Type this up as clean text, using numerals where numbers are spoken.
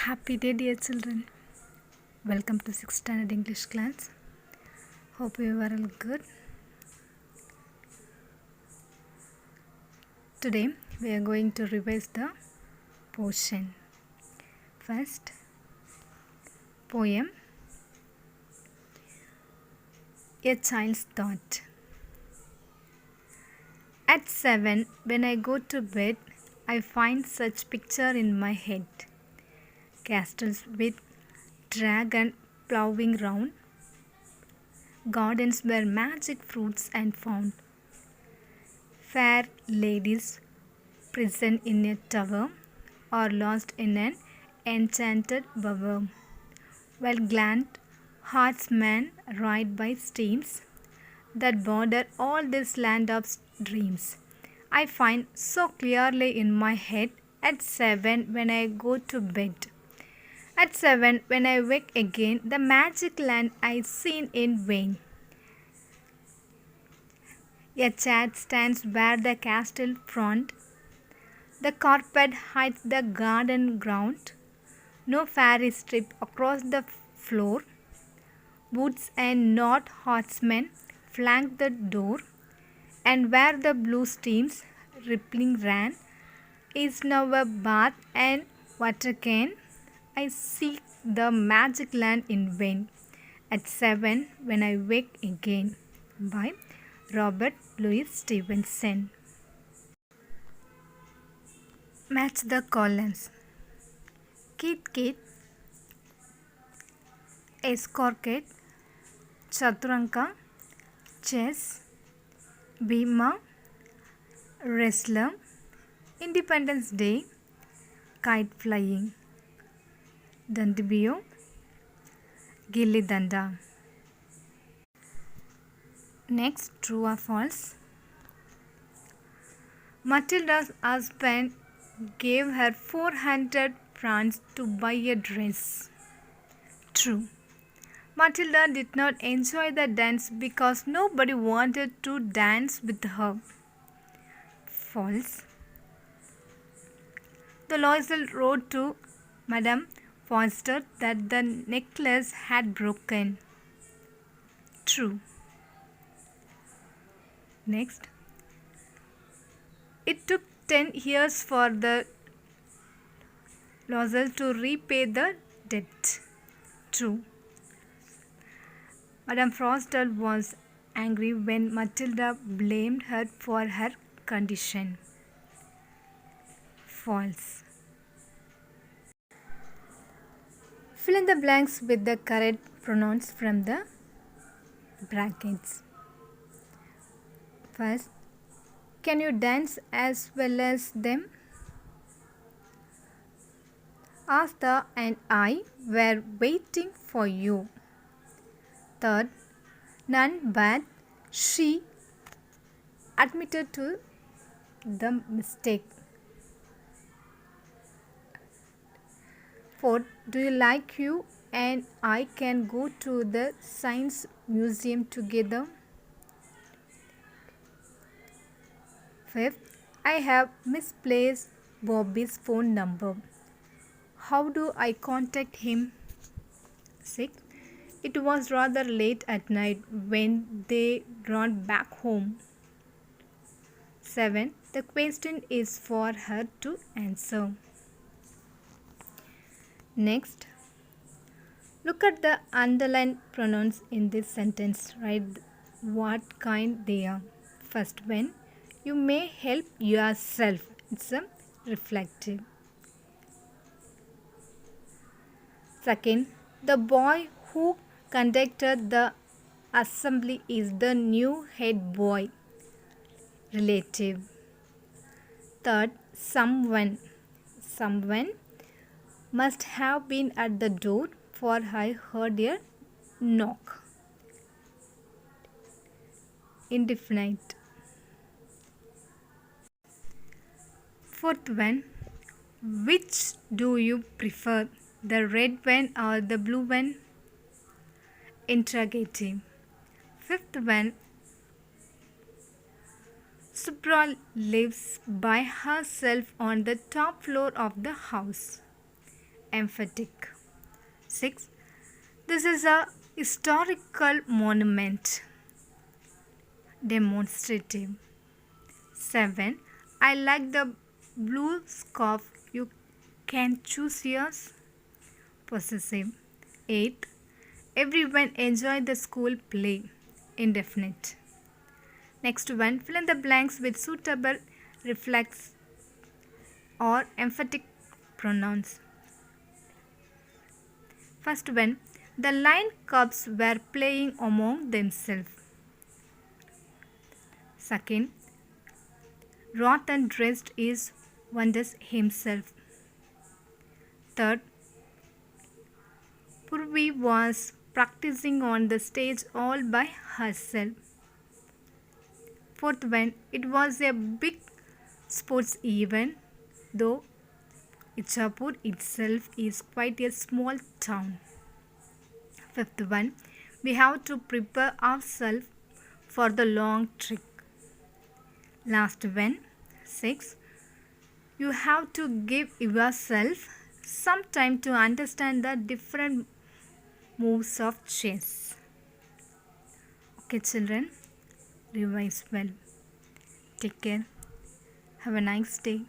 Happy day, dear children. Welcome to 6th standard English class. Hope you are all good. Today we are going to revise the portion. First, poem A Child's Thought. At 7, when I go to bed, I find such picture in my head. Castles with dragon ploughing round, gardens where magic fruits and found, fair ladies prisoned in a tower or lost in an enchanted bower, while glad heartsmen ride by streams that border all this land of dreams. I find so clearly in my head at 7 when I go to bed. At 7, when I wake again, the magic land I seen in vain. A chat stands where the castle front. The carpet hides the garden ground. No fairy strip across the floor. Woods and not horsemen flank the door. And where the blue streams rippling ran is now a bath and water can. I seek the magic land in vain. At 7 when I wake again. By Robert Louis Stevenson. Match the columns. Kit Kit, Escorted, Chaturanka, Chess, Bhima, Wrestler, Independence Day, Kite Flying, Dandibio, Gilli Danda. Next, true or false? Matilda's husband gave her 400 francs to buy a dress. True. Matilda did not enjoy the dance because nobody wanted to dance with her. False. The Loisel wrote to Madame Foster that the necklace had broken. True. Next. It took 10 years for the Loisel to repay the debt. True. Madame Foster was angry when Matilda blamed her for her condition. False. Fill in the blanks with the correct pronouns from the brackets. First, can you dance as well as them? Asta and I were waiting for you. Third, none but she admitted to the mistake. Fourth, do you like you and I can go to the science museum together? Fifth, I have misplaced Bobby's phone number. How do I contact him? Sixth, it was rather late at night when they ran back home. 7. The question is for her to answer. Next, look at the underlined pronouns in this sentence. Write what kind they are. First one, you may help yourself. It's a reflective. Second, the boy who conducted the assembly is the new head boy. Relative. Third, someone must have been at the door, for I heard a knock. Indefinite. Fourth one, which do you prefer, the red one or the blue one? Interrogative. Fifth one, Subra lives by herself on the top floor of the house. emphatic. 6. This is a historical monument. Demonstrative. 7. I like the blue scarf. You can choose yours. Possessive. 8. Everyone enjoy the school play. Indefinite. Next one, fill in the blanks with suitable reflex or emphatic pronouns. First one, the lion cubs were playing among themselves. Second, Ratan dressed is wonders himself. Third, Purvi was practicing on the stage all by herself. Fourth one, it was a big sports event, though Ichapur itself is quite a small town. Fifth one, we have to prepare ourselves for the long trip. Last one, 6, you have to give yourself some time to understand the different moves of chess. Okay, children, revise well. Take care. Have a nice day.